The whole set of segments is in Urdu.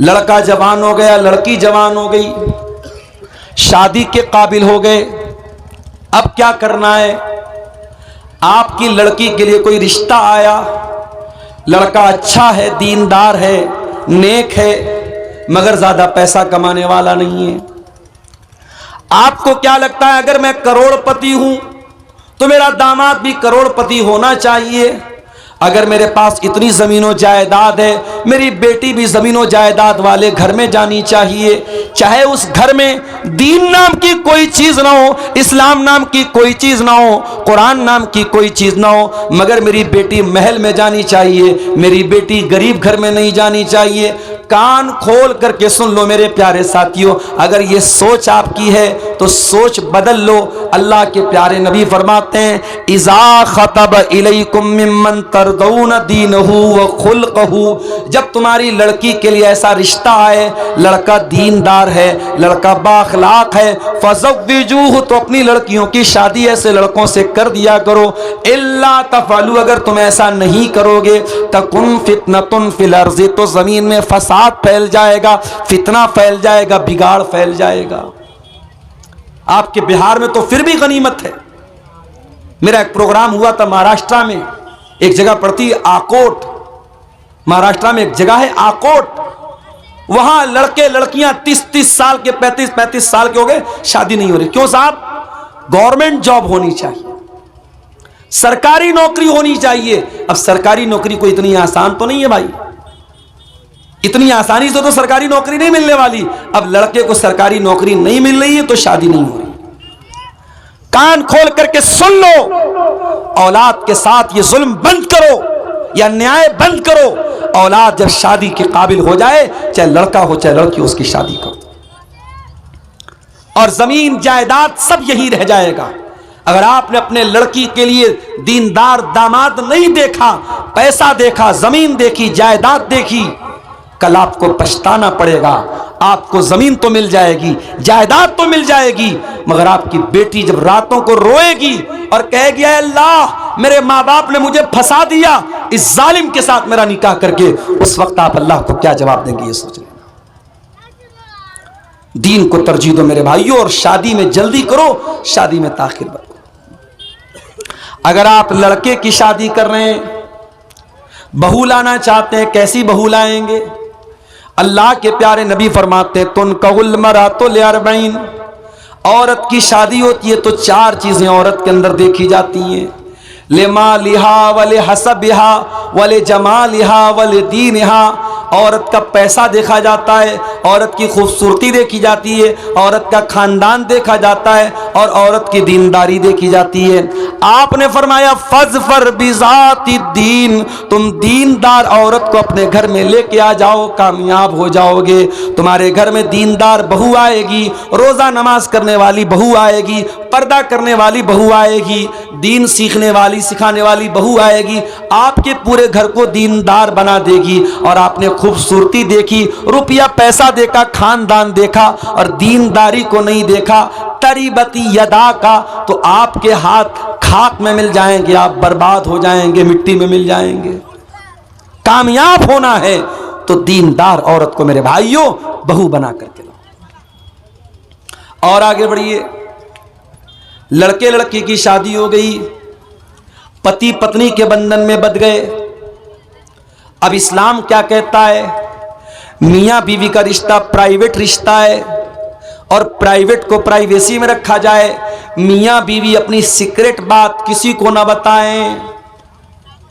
لڑکا جوان ہو گیا، لڑکی جوان ہو گئی، شادی کے قابل ہو گئے، اب کیا کرنا ہے؟ آپ کی لڑکی کے لیے کوئی رشتہ آیا، لڑکا اچھا ہے، دیندار ہے، نیک ہے، مگر زیادہ پیسہ کمانے والا نہیں ہے۔ آپ کو کیا لگتا ہے اگر میں کروڑ پتی ہوں تو میرا داماد بھی کروڑ پتی ہونا چاہیے؟ اگر میرے پاس اتنی زمین و جائیداد ہے، میری بیٹی بھی زمین و جائیداد والے گھر میں جانی چاہیے، چاہے اس گھر میں دین نام کی کوئی چیز نہ ہو، اسلام نام کی کوئی چیز نہ ہو، قرآن نام کی کوئی چیز نہ ہو، مگر میری بیٹی محل میں جانی چاہیے، میری بیٹی غریب گھر میں نہیں جانی چاہیے۔ کان کھول کر کے سن لو میرے پیارے ساتھیوں، اگر یہ سوچ آپ کی ہے تو سوچ بدل لو۔ اللہ کے پیارے نبی فرماتے ہیں اذا خطب الیکم ممن ترضون دینہ وخلقہ، جب تمہاری لڑکی کے لیے ایسا رشتہ آئے، لڑکا دیندار ہے، لڑکا بااخلاق ہے، فزوجوہ، تو اپنی لڑکیوں کی شادی ایسے لڑکوں سے کر دیا کرو۔ الا تفعلوا، اگر تم ایسا نہیں کرو گے، تکن فتنۃ فی الارض، تو زمین میں فساد پھیل جائے گا، فتنہ پھیل جائے گا، بگاڑ پھیل جائے گا۔ آپ کے بہار میں تو پھر بھی غنیمت ہے۔ میرا ایک پروگرام ہوا تھا مہاراشٹرا میں، ایک جگہ پڑتی ہے آکوٹ، مہاراشٹرا میں ایک جگہ ہے آکوٹ، وہاں لڑکے لڑکیاں 30 سال کے 35 سال کے ہو گئے، شادی نہیں ہو رہی۔ کیوں صاحب؟ گورنمنٹ جاب ہونی چاہیے، سرکاری نوکری ہونی چاہیے۔ اب سرکاری نوکری کوئی اتنی آسان تو نہیں ہے بھائی، اتنی آسانی سے تو سرکاری نوکری نہیں ملنے والی۔ اب لڑکے کو سرکاری نوکری نہیں مل رہی ہے تو شادی نہیں ہو رہی۔ کان کھول کر کے سن لو، اولاد کے ساتھ یہ ظلم بند کرو، یا نیائے بند کرو۔ اولاد جب شادی کے قابل ہو جائے، چاہے لڑکا ہو چاہے لڑکی، اس کی شادی کرو، اور زمین جائیداد سب یہی رہ جائے گا۔ اگر آپ نے اپنے لڑکی کے لیے دیندار داماد نہیں دیکھا، پیسہ دیکھا، زمین دیکھی، جائیداد دیکھی، کل آپ کو پچھتانا پڑے گا۔ آپ کو زمین تو مل جائے گی، جائیداد تو مل جائے گی، مگر آپ کی بیٹی جب راتوں کو روئے گی اور کہے گی اے اللہ میرے ماں باپ نے مجھے پھنسا دیا اس ظالم کے ساتھ میرا نکاح کر کے، اس وقت آپ اللہ کو کیا جواب دیں گے؟ یہ سوچ لینا۔ دین کو ترجیح دو میرے بھائیوں، اور شادی میں جلدی کرو، شادی میں تاخیر مت کرو۔ اگر آپ لڑکے کی شادی کر رہے ہیں، بہو لانا چاہتے ہیں، کیسی بہو لائیں گے؟ اللہ کے پیارے نبی فرماتے ہیں تنکح المرأۃ لاربعین، عورت کی شادی ہوتی ہے تو 4 چیزیں عورت کے اندر دیکھی جاتی ہیں، لمالہا ولحسبہا ولجمالہا ولدینہا۔ عورت کا پیسہ دیکھا جاتا ہے، عورت کی خوبصورتی دیکھی جاتی ہے، عورت کا خاندان دیکھا جاتا ہے، اور عورت کی دینداری دیکھی جاتی ہے۔ آپ نے فرمایا فاظفر بذات الدین، تم دیندار عورت کو اپنے گھر میں لے کے آ جاؤ، کامیاب ہو جاؤ گے۔ تمہارے گھر میں دیندار بہو آئے گی، روزہ نماز کرنے والی بہو آئے گی، پردہ کرنے والی بہو آئے گی، دین سیکھنے والی سکھانے والی بہو آئے گی، آپ کے پورے گھر کو دیندار بنا دے گی۔ اور آپ نے خوبصورتی دیکھی، روپیہ پیسہ دیکھا، خاندان دیکھا، اور دینداری کو نہیں دیکھا، تریبتی یدا کا، تو آپ کے ہاتھ خاک میں مل جائیں گے، آپ برباد ہو جائیں گے، مٹی میں مل جائیں گے۔ کامیاب ہونا ہے تو دیندار عورت کو میرے بھائیوں بہو بنا کر کے لاؤ۔ اور آگے بڑھیے، لڑکے لڑکی کی شادی ہو گئی، پتی پتنی کے بندھن میں بندھ گئے۔ اب اسلام کیا کہتا ہے؟ میاں بیوی کا رشتہ پرائیویٹ رشتہ ہے، اور پرائیویٹ کو پرائیویسی میں رکھا جائے۔ میاں بیوی اپنی سیکرٹ بات کسی کو نہ بتائیں،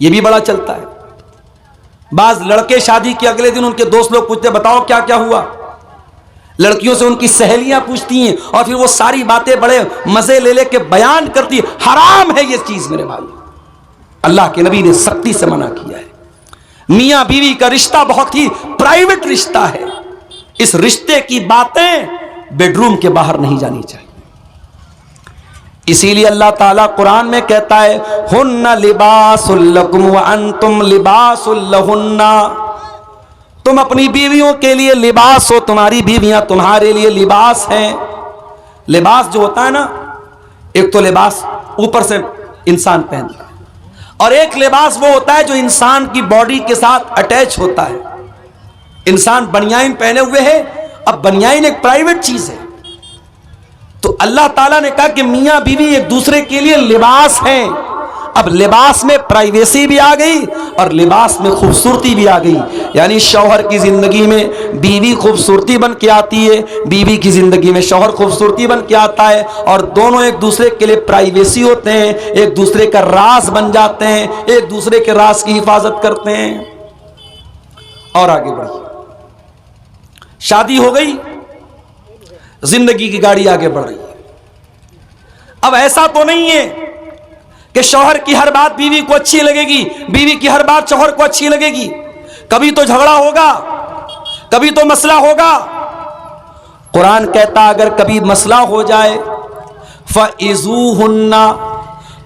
یہ بھی بڑا چلتا ہے۔ بعض لڑکے شادی کے اگلے دن ان کے دوست لوگ پوچھتے بتاؤ کیا کیا ہوا، لڑکیوں سے ان کی سہیلیاں پوچھتی ہیں، اور پھر وہ ساری باتیں بڑے مزے لے لے کے بیان کرتی ہیں۔ حرام ہے یہ چیز میرے بھائی، اللہ کے نبی نے سختی سے منع کیا ہے۔ میاں بیوی کا رشتہ بہت ہی پرائیویٹ رشتہ ہے، اس رشتے کی باتیں بیڈ روم کے باہر نہیں جانی چاہیے۔ اسی لیے اللہ تعالیٰ قرآن میں کہتا ہے ہن لباس لکم وانتم لباس لہن، تم اپنی بیویوں کے لیے لباس ہو، تمہاری بیویاں تمہارے لیے لباس ہیں۔ لباس جو ہوتا ہے نا، ایک تو لباس اوپر سے انسان پہنتا ہے، اور ایک لباس وہ ہوتا ہے جو انسان کی باڈی کے ساتھ اٹیچ ہوتا ہے۔ انسان بنیان پہنے ہوئے ہے، اب بنیان ایک پرائیویٹ چیز ہے، تو اللہ تعالیٰ نے کہا کہ میاں بیوی ایک دوسرے کے لیے لباس ہیں۔ اب لباس میں پرائیویسی بھی آ گئی اور لباس میں خوبصورتی بھی آ گئی، یعنی شوہر کی زندگی میں بیوی خوبصورتی بن کے آتی ہے، بیوی کی زندگی میں شوہر خوبصورتی بن کے آتا ہے، اور دونوں ایک دوسرے کے لیے پرائیویسی ہوتے ہیں، ایک دوسرے کا راز بن جاتے ہیں، ایک دوسرے کے راز کی حفاظت کرتے ہیں۔ اور آگے بڑھی، شادی ہو گئی، زندگی کی گاڑی آگے بڑھ رہی ہے۔ اب ایسا تو نہیں ہے کہ شوہر کی ہر بات بیوی کو اچھی لگے گی، بیوی کی ہر بات شوہر کو اچھی لگے گی، کبھی تو جھگڑا ہوگا، کبھی تو مسئلہ ہوگا۔ قرآن کہتا اگر کبھی مسئلہ ہو جائے فَإِذُوهُنَّ،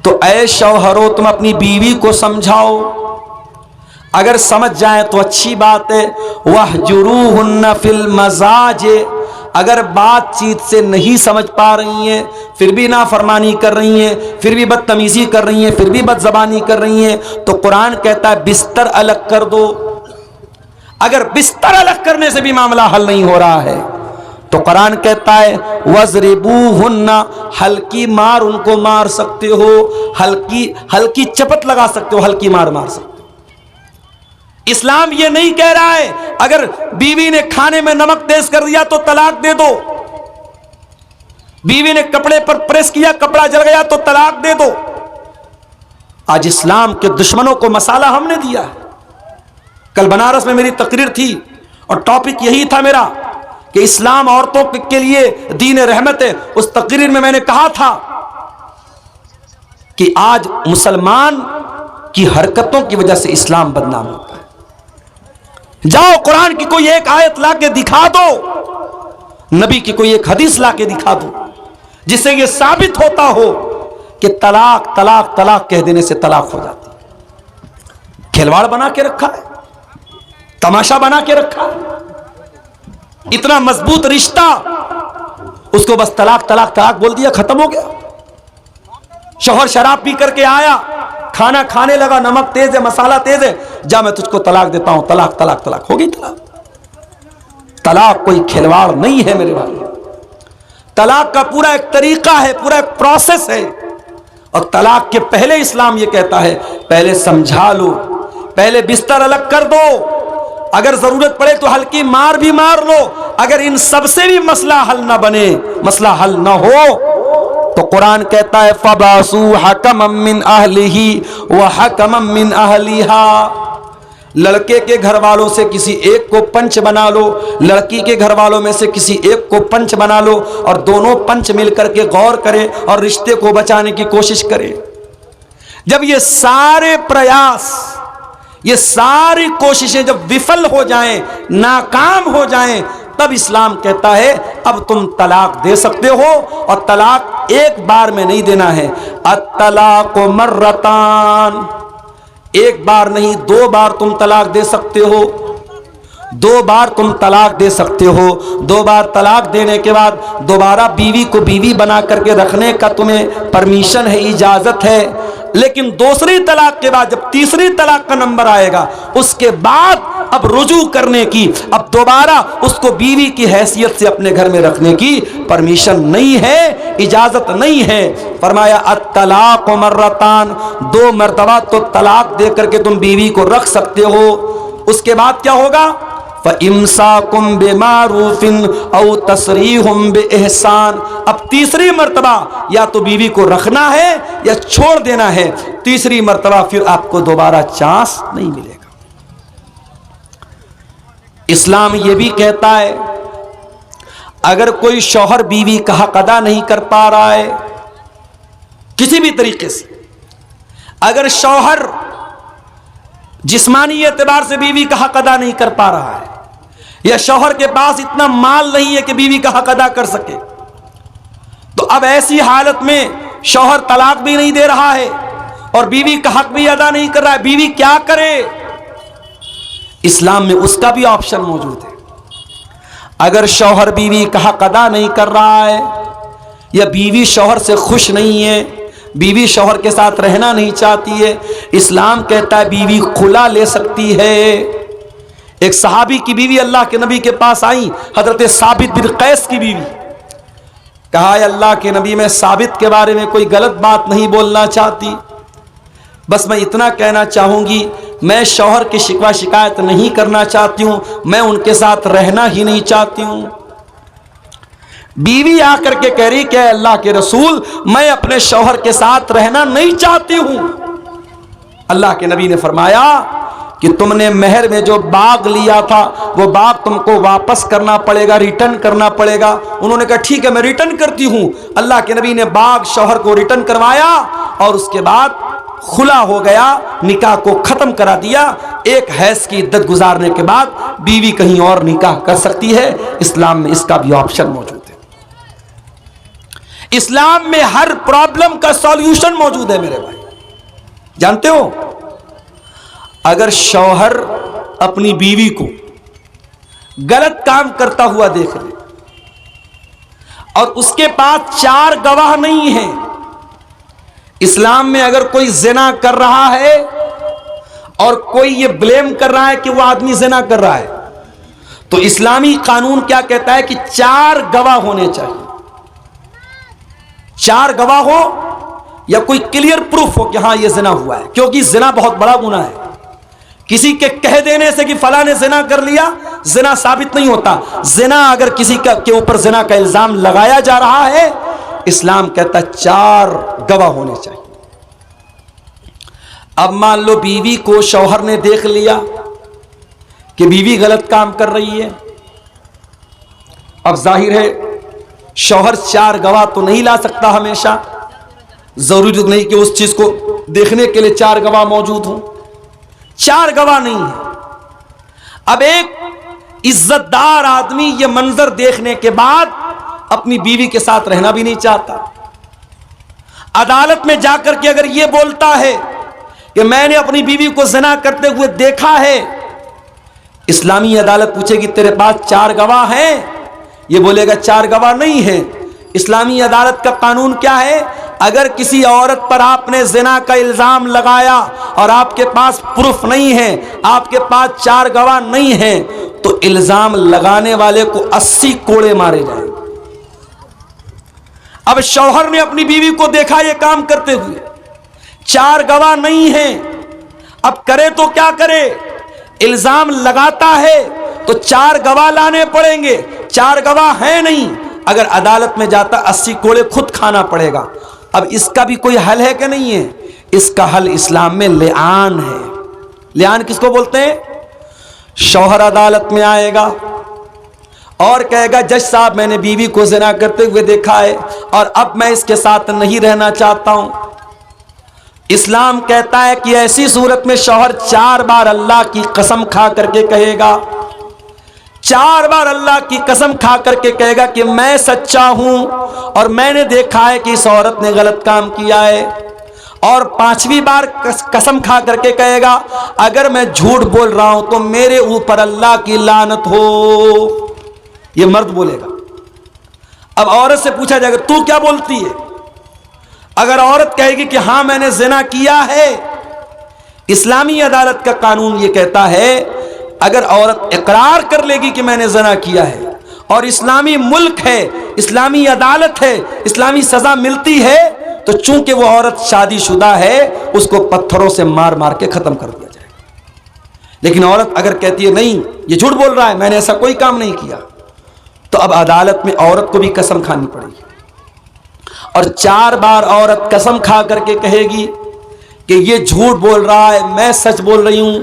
تو اے شوہرو تم اپنی بیوی کو سمجھاؤ، اگر سمجھ جائیں تو اچھی بات ہے۔ وَاهْجُرُوهُنَّ فِي الْمَضَاجِعِ، اگر بات چیت سے نہیں سمجھ پا رہی ہیں، پھر بھی نافرمانی کر رہی ہیں، پھر بھی بدتمیزی کر رہی ہیں، پھر بھی بد زبانی کر رہی ہیں، تو قرآن کہتا ہے بستر الگ کر دو۔ اگر بستر الگ کرنے سے بھی معاملہ حل نہیں ہو رہا ہے تو قرآن کہتا ہے وَضْرِبُوهُنَّ، ہلکی مار ان کو مار سکتے ہو، ہلکی چپت لگا سکتے ہو، ہلکی مار مار سکتے ہو۔ اسلام یہ نہیں کہہ رہا ہے اگر بیوی نے کھانے میں نمک تیز کر دیا تو طلاق دے دو، بیوی نے کپڑے پر پریس کیا کپڑا جل گیا تو طلاق دے دو۔ آج اسلام کے دشمنوں کو مسالہ ہم نے دیا ہے۔ کل بنارس میں میری تقریر تھی اور ٹاپک یہی تھا میرا کہ اسلام عورتوں کے لیے دین رحمت ہے۔ اس تقریر میں نے کہا تھا کہ آج مسلمان کی حرکتوں کی وجہ سے اسلام بدنام ہوتا ہے۔ جاؤ قرآن کی کوئی ایک آیت لا کے دکھا دو، نبی کی کوئی ایک حدیث لا کے دکھا دو جس سے یہ ثابت ہوتا ہو کہ طلاق طلاق طلاق کہہ دینے سے طلاق ہو جاتی ہے۔ کھلواڑ بنا کے رکھا ہے، تماشا بنا کے رکھا ہے، اتنا مضبوط رشتہ، اس کو بس طلاق طلاق طلاق بول دیا، ختم ہو گیا۔ شوہر شراب پی کر کے آیا، کھانا کھانے لگا، نمک تیز ہے، مسالہ تیز ہے، جا میں تجھ کو طلاق دیتا ہوں، طلاق طلاق طلاق ہو گئی۔ طلاق کوئی کھلواڑ نہیں ہے میرے بھائی، طلاق کا پورا ایک طریقہ ہے، پورا ایک پروسیس ہے، اور طلاق کے پہلے اسلام یہ کہتا ہے پہلے سمجھا لو، پہلے بستر الگ کر دو، اگر ضرورت پڑے تو ہلکی مار بھی مار لو۔ اگر ان سب سے بھی مسئلہ حل نہ بنے، مسئلہ حل نہ ہو، تو قرآن کہتا ہے فَبَعْثُوا حَكَمًا مِّنْ أَهْلِهِ وَحَكَمًا مِّنْ أَهْلِهَا، لڑکے کے گھر والوں سے کسی ایک کو پنچ بنا لو، لڑکی کے گھر والوں میں سے کسی ایک کو پنچ بنا لو، اور دونوں پنچ مل کر کے غور کرے اور رشتے کو بچانے کی کوشش کرے۔ جب یہ سارے پریاس، یہ ساری کوششیں جب وفل ہو جائیں، ناکام ہو جائیں، تب اسلام کہتا ہے اب تم طلاق دے سکتے ہو، اور طلاق ایک بار میں نہیں دینا ہے، الطلاق مرتان، ایک بار نہیں 2 بار تم طلاق دے سکتے ہو، 2 بار تم طلاق دے سکتے ہو۔ 2 بار طلاق دینے کے بعد دوبارہ بیوی کو بیوی بنا کر کے رکھنے کا تمہیں پرمیشن ہے، اجازت ہے، لیکن دوسری طلاق کے بعد جب تیسری طلاق کا نمبر آئے گا اس کے بعد اب رجوع کرنے کی، اب دوبارہ اس کو بیوی کی حیثیت سے اپنے گھر میں رکھنے کی پرمیشن نہیں ہے، اجازت نہیں ہے۔ فرمایا الطلاق مرتان، 2 مرتبہ تو طلاق دے کر کے تم بیوی کو رکھ سکتے ہو۔ اس کے بعد کیا ہوگا؟ فَإِمْسَاكُمْ بِمَعْرُوفٍ أَوْ تَسْرِيحٌ بِإِحْسَانٍ، اب تیسری مرتبہ یا تو بیوی کو رکھنا ہے یا چھوڑ دینا ہے، تیسری مرتبہ پھر آپ کو دوبارہ چانس نہیں ملے گا۔ اسلام یہ بھی کہتا ہے اگر کوئی شوہر بیوی کا حق ادا نہیں کر پا رہا ہے کسی بھی طریقے سے، اگر شوہر جسمانی اعتبار سے بیوی کا حق ادا نہیں کر پا رہا ہے، یا شوہر کے پاس اتنا مال نہیں ہے کہ بیوی کا حق ادا کر سکے، تو اب ایسی حالت میں شوہر طلاق بھی نہیں دے رہا ہے اور بیوی کا حق بھی ادا نہیں کر رہا ہے، بیوی کیا کرے؟ اسلام میں اس کا بھی آپشن موجود ہے۔ اگر شوہر بیوی کا حق ادا نہیں کر رہا ہے، یا بیوی شوہر سے خوش نہیں ہے، بیوی شوہر کے ساتھ رہنا نہیں چاہتی ہے، اسلام کہتا ہے بیوی خلا لے سکتی ہے۔ ایک صحابی کی بیوی اللہ کے نبی کے پاس آئی، حضرت ثابت بن قیس کی بیوی. کہا اے اللہ کے نبی، میں ثابت کے بارے میں کوئی غلط بات نہیں بولنا چاہتی، بس میں اتنا کہنا چاہوں گی میں شوہر کی شکوہ شکایت نہیں کرنا چاہتی ہوں، میں ان کے ساتھ رہنا ہی نہیں چاہتی ہوں. بیوی آ کر کے کہہ رہی کہ اے اللہ کے رسول، میں اپنے شوہر کے ساتھ رہنا نہیں چاہتی ہوں. اللہ کے نبی نے فرمایا کہ تم نے مہر میں جو باغ لیا تھا وہ باغ تم کو واپس کرنا پڑے گا، ریٹرن کرنا پڑے گا. انہوں نے کہا ٹھیک ہے میں ریٹرن کرتی ہوں. اللہ کے نبی نے باغ شوہر کو ریٹرن کروایا اور اس کے بعد خلا ہو گیا، نکاح کو ختم کرا دیا. ایک حیض کی عدت گزارنے کے بعد بیوی کہیں اور نکاح کر سکتی ہے. اسلام میں اس کا بھی آپشن موجود ہے. اسلام میں ہر پرابلم کا سولوشن موجود ہے میرے بھائی. جانتے ہو اگر شوہر اپنی بیوی کو غلط کام کرتا ہوا دیکھ لے اور اس کے پاس 4 گواہ نہیں ہیں، اسلام میں اگر کوئی زنا کر رہا ہے اور کوئی یہ بلیم کر رہا ہے کہ وہ آدمی زنا کر رہا ہے، تو اسلامی قانون کیا کہتا ہے کہ 4 گواہ ہونے چاہیے. 4 گواہ ہو یا کوئی کلیئر پروف ہو کہ ہاں یہ زنا ہوا ہے، کیونکہ زنا بہت بڑا گناہ ہے. کسی کے کہہ دینے سے کہ فلاں نے زنا کر لیا زنا ثابت نہیں ہوتا. زنا اگر کسی کے اوپر زنا کا الزام لگایا جا رہا ہے، اسلام کہتا ہے 4 گواہ ہونے چاہیے. اب مان لو بیوی کو شوہر نے دیکھ لیا کہ بیوی غلط کام کر رہی ہے. اب ظاہر ہے شوہر 4 گواہ تو نہیں لا سکتا ہمیشہ، ضروری نہیں کہ اس چیز کو دیکھنے کے لیے 4 گواہ موجود ہوں. 4 گواہ نہیں ہے. اب ایک عزت دار آدمی یہ منظر دیکھنے کے بعد اپنی بیوی کے ساتھ رہنا بھی نہیں چاہتا. عدالت میں جا کر کے اگر یہ بولتا ہے کہ میں نے اپنی بیوی کو زنا کرتے ہوئے دیکھا ہے، اسلامی عدالت پوچھے گی تیرے پاس 4 گواہ ہیں؟ یہ بولے گا 4 گواہ نہیں ہیں. اسلامی عدالت کا قانون کیا ہے؟ اگر کسی عورت پر آپ نے زنا کا الزام لگایا اور آپ کے پاس پروف نہیں ہے، آپ کے پاس 4 گواہ نہیں ہیں، تو الزام لگانے والے کو 80 کوڑے مارے جائیں. اب شوہر نے اپنی بیوی کو دیکھا یہ کام کرتے ہوئے، 4 گواہ نہیں ہیں. اب کرے تو کیا کرے؟ الزام لگاتا ہے تو 4 گواہ لانے پڑیں گے. 4 گواہ ہیں نہیں، اگر عدالت میں جاتا 80 کوڑے خود کھانا پڑے گا. اب اس کا بھی کوئی حل ہے کہ نہیں ہے؟ اس کا حل اسلام میں لعان ہے. لعان کس کو بولتے ہیں؟ شوہر عدالت میں آئے گا اور کہے گا جج صاحب میں نے بیوی کو زنا کرتے ہوئے دیکھا ہے اور اب میں اس کے ساتھ نہیں رہنا چاہتا ہوں. اسلام کہتا ہے کہ ایسی صورت میں شوہر 4 بار اللہ کی قسم کھا کر کے کہے گا، 4 بار اللہ کی قسم کھا کر کے کہے گا کہ میں سچا ہوں اور میں نے دیکھا ہے کہ اس عورت نے غلط کام کیا ہے. اور 5ویں بار قسم کھا کر کے کہے گا اگر میں جھوٹ بول رہا ہوں تو میرے اوپر اللہ کی لعنت ہو. یہ مرد بولے گا. اب عورت سے پوچھا جائے گا تو کیا بولتی ہے؟ اگر عورت کہے گی کہ ہاں میں نے زنا کیا ہے، اسلامی عدالت کا قانون یہ کہتا ہے اگر عورت اقرار کر لے گی کہ میں نے زنا کیا ہے اور اسلامی ملک ہے، اسلامی عدالت ہے، اسلامی سزا ملتی ہے، تو چونکہ وہ عورت شادی شدہ ہے اس کو پتھروں سے مار مار کے ختم کر دیا جائے. لیکن عورت اگر کہتی ہے نہیں یہ جھوٹ بول رہا ہے میں نے ایسا کوئی کام نہیں کیا، تو اب عدالت میں عورت کو بھی قسم کھانی پڑے گی. اور 4 بار عورت قسم کھا کر کے کہے گی کہ یہ جھوٹ بول رہا ہے میں سچ بول رہی ہوں.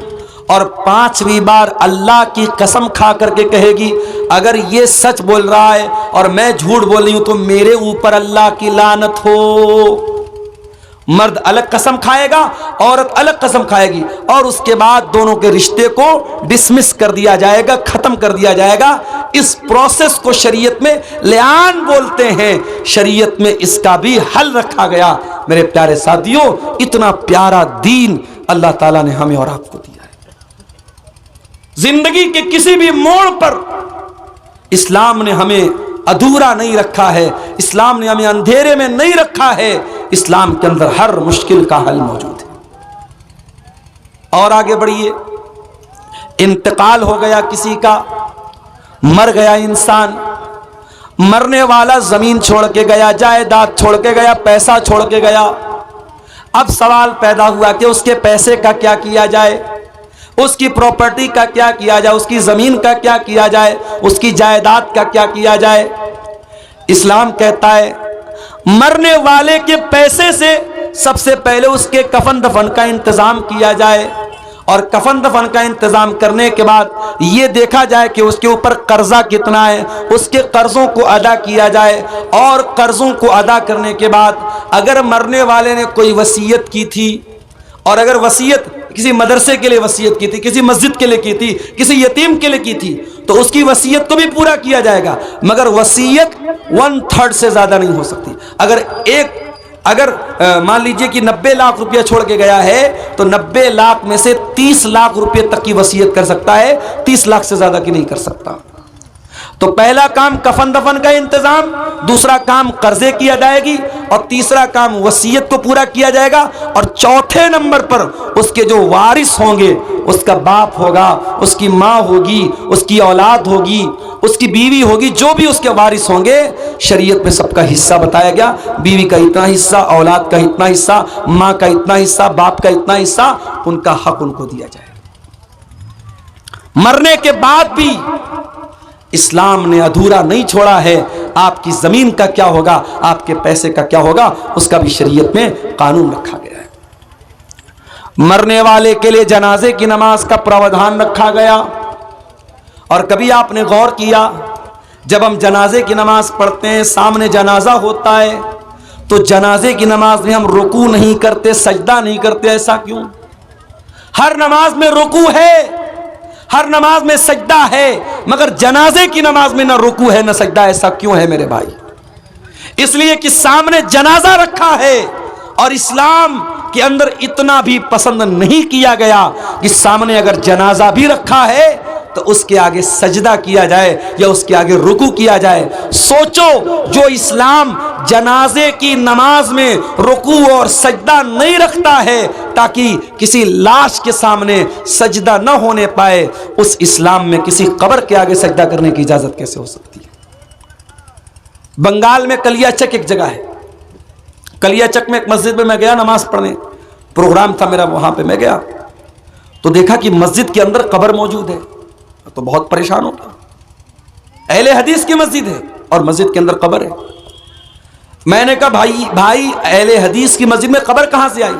اور 5ویں بار اللہ کی قسم کھا کر کے کہے گی اگر یہ سچ بول رہا ہے اور میں جھوٹ بول رہی ہوں تو میرے اوپر اللہ کی لعنت ہو. مرد الگ قسم کھائے گا، عورت الگ قسم کھائے گی، اور اس کے بعد دونوں کے رشتے کو ڈسمس کر دیا جائے گا، ختم کر دیا جائے گا. اس پروسیس کو شریعت میں لعان بولتے ہیں. شریعت میں اس کا بھی حل رکھا گیا. میرے پیارے ساتھیوں، اتنا پیارا دین اللہ تعالیٰ نے ہمیں اور آپ کو دیا ہے. زندگی کے کسی بھی موڑ پر اسلام نے ہمیں ادھورا نہیں رکھا ہے، اسلام نے ہمیں اندھیرے میں نہیں رکھا ہے. اسلام کے اندر ہر مشکل کا حل موجود ہے. اور آگے بڑھیے. انتقال ہو گیا کسی کا، مر گیا انسان، مرنے والا زمین چھوڑ کے گیا، جائیداد چھوڑ کے گیا، پیسہ چھوڑ کے گیا۔ اب سوال پیدا ہوا کہ اس کے پیسے کا کیا کیا جائے، اس کی پراپرٹی کا کیا کیا جائے، اس کی زمین کا کیا کیا جائے، اس کی جائیداد کا کیا کیا جائے۔ اسلام کہتا ہے مرنے والے کے پیسے سے سب سے پہلے اس کے کفن دفن کا انتظام کیا جائے، اور کفن دفن کا انتظام کرنے کے بعد یہ دیکھا جائے کہ اس کے اوپر قرضہ کتنا ہے، اس کے قرضوں کو ادا کیا جائے، اور قرضوں کو ادا کرنے کے بعد اگر مرنے والے نے کوئی وصیت کی تھی، اور اگر وصیت کسی مدرسے کے لیے وصیت کی تھی، کسی مسجد کے لیے کی تھی، کسی یتیم کے لیے کی تھی، تو اس کی وصیت کو بھی پورا کیا جائے گا، مگر وصیت 1/3 سے زیادہ نہیں ہو سکتی۔ اگر مان لیجئے کہ 90 لاکھ روپیہ چھوڑ کے گیا ہے تو 90 لاکھ میں سے 30 لاکھ روپے تک کی وصیت کر سکتا ہے، 30 لاکھ سے زیادہ کی نہیں کر سکتا۔ تو پہلا کام کفن دفن کا انتظام، دوسرا کام قرضے کی ادائیگی، اور تیسرا کام وصیت کو پورا کیا جائے گا، اور چوتھے نمبر پر اس کے جو وارث ہوں گے، اس کا باپ ہوگا، اس کی ماں ہوگی، اس کی اولاد ہوگی، اس کی بیوی ہوگی، جو بھی اس کے وارث ہوں گے، شریعت میں سب کا حصہ بتایا گیا، بیوی کا اتنا حصہ، اولاد کا اتنا حصہ، ماں کا اتنا حصہ، باپ کا اتنا حصہ، ان کا حق ان کو دیا جائے۔ مرنے کے بعد بھی اسلام نے ادھورا نہیں چھوڑا ہے، آپ کی زمین کا کیا ہوگا، آپ کے پیسے کا کیا ہوگا، اس کا بھی شریعت میں قانون رکھا گیا ہے۔ مرنے والے کے لیے جنازے کی نماز کا پراودھان رکھا گیا، اور کبھی آپ نے غور کیا جب ہم جنازے کی نماز پڑھتے ہیں، سامنے جنازہ ہوتا ہے، تو جنازے کی نماز میں ہم رکوع نہیں کرتے، سجدہ نہیں کرتے، ایسا کیوں؟ ہر نماز میں رکوع ہے، ہر نماز میں سجدہ ہے، مگر جنازے کی نماز میں نہ رکوع ہے نہ سجدہ، ایسا کیوں ہے میرے بھائی؟ اس لیے کہ سامنے جنازہ رکھا ہے، اور اسلام کے اندر اتنا بھی پسند نہیں کیا گیا کہ سامنے اگر جنازہ بھی رکھا ہے تو اس کے آگے سجدہ کیا جائے یا اس کے آگے رکوع کیا جائے۔ سوچو، جو اسلام جنازے کی نماز میں رکوع اور سجدہ نہیں رکھتا ہے تاکہ کسی لاش کے سامنے سجدہ نہ ہونے پائے، اس اسلام میں کسی قبر کے آگے سجدہ کرنے کی اجازت کیسے ہو سکتی ہے؟ بنگال میں کلیا چک ایک جگہ ہے، کلیا چک میں ایک مسجد میں گیا نماز پڑھنے، پروگرام تھا میرا، وہاں پہ میں گیا تو دیکھا کہ مسجد کے اندر قبر موجود ہے، تو بہت پریشان ہو گیا۔ اہل حدیث کی مسجد ہے اور مسجد کے اندر قبر ہے۔ میں نے کہا بھائی اہل حدیث کی مسجد میں قبر کہاں سے آئی؟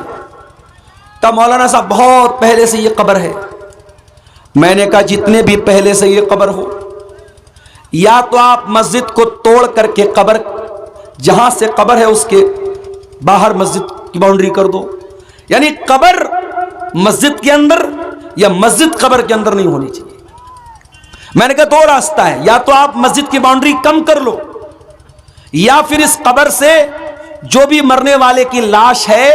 کہا مولانا صاحب بہت پہلے سے یہ قبر ہے۔ میں نے کہا جتنے بھی پہلے سے یہ قبر ہو، یا تو آپ مسجد کو توڑ کر کے قبر، جہاں سے قبر ہے اس کے باہر مسجد کی باؤنڈری کر دو، یعنی قبر مسجد کے اندر یا مسجد قبر کے اندر نہیں ہونی چاہیے۔ میں نے کہا دو راستہ ہے، یا تو آپ مسجد کی باؤنڈری کم کر لو، یا پھر اس قبر سے جو بھی مرنے والے کی لاش ہے،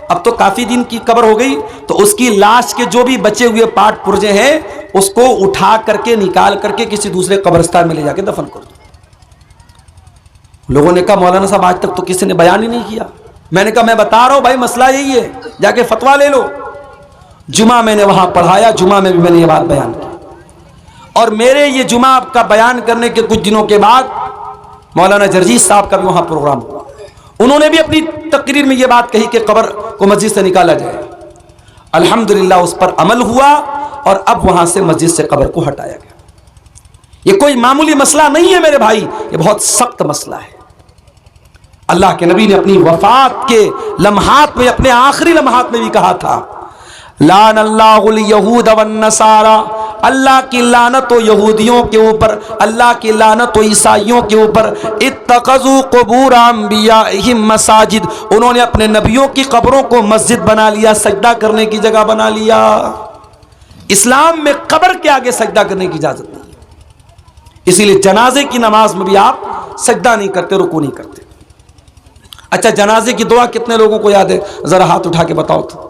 اب تو کافی دن کی قبر ہو گئی، تو اس کی لاش کے جو بھی بچے ہوئے پارٹ پرزے ہیں اس کو اٹھا کر کے نکال کر کے کسی دوسرے قبرستان میں لے جا کے دفن کر دو۔ لوگوں نے کہا مولانا صاحب آج تک تو کسی نے بیان ہی نہیں کیا۔ میں نے کہا میں بتا رہا ہوں بھائی، مسئلہ یہی ہے، جا کے فتویٰ لے لو۔ جمعہ میں نے وہاں پڑھایا، جمعہ میں بھی میں نے یہ بات بیان کی، اور میرے یہ جمعہ کا بیان کرنے کے کچھ دنوں کے بعد مولانا جرجیس صاحب کا بھی وہاں پروگرام ہوا، انہوں نے بھی اپنی تقریر میں یہ بات کہی کہ قبر کو مسجد سے نکالا جائے۔ الحمدللہ اس پر عمل ہوا، اور اب وہاں سے مسجد سے قبر کو ہٹایا گیا۔ یہ کوئی معمولی مسئلہ نہیں ہے میرے بھائی، یہ بہت سخت مسئلہ ہے۔ اللہ کے نبی نے اپنی وفات کے لمحات میں، اپنے آخری لمحات میں بھی کہا تھا، لعن اللہ الیہود والنصارى، اللہ کی لعنت ہو یہودیوں کے اوپر، اللہ کی لعنت ہو عیسائیوں کے اوپر، اتخذوا قبور انبیائہم مساجد، انہوں نے اپنے نبیوں کی قبروں کو مسجد بنا لیا، سجدہ کرنے کی جگہ بنا لیا۔ اسلام میں قبر کے آگے سجدہ کرنے کی اجازت نہیں ہے، اسی لیے جنازے کی نماز میں بھی آپ سجدہ نہیں کرتے، رکوع نہیں کرتے۔ اچھا، جنازے کی دعا کتنے لوگوں کو یاد ہے؟ ذرا ہاتھ اٹھا کے بتاؤ تو،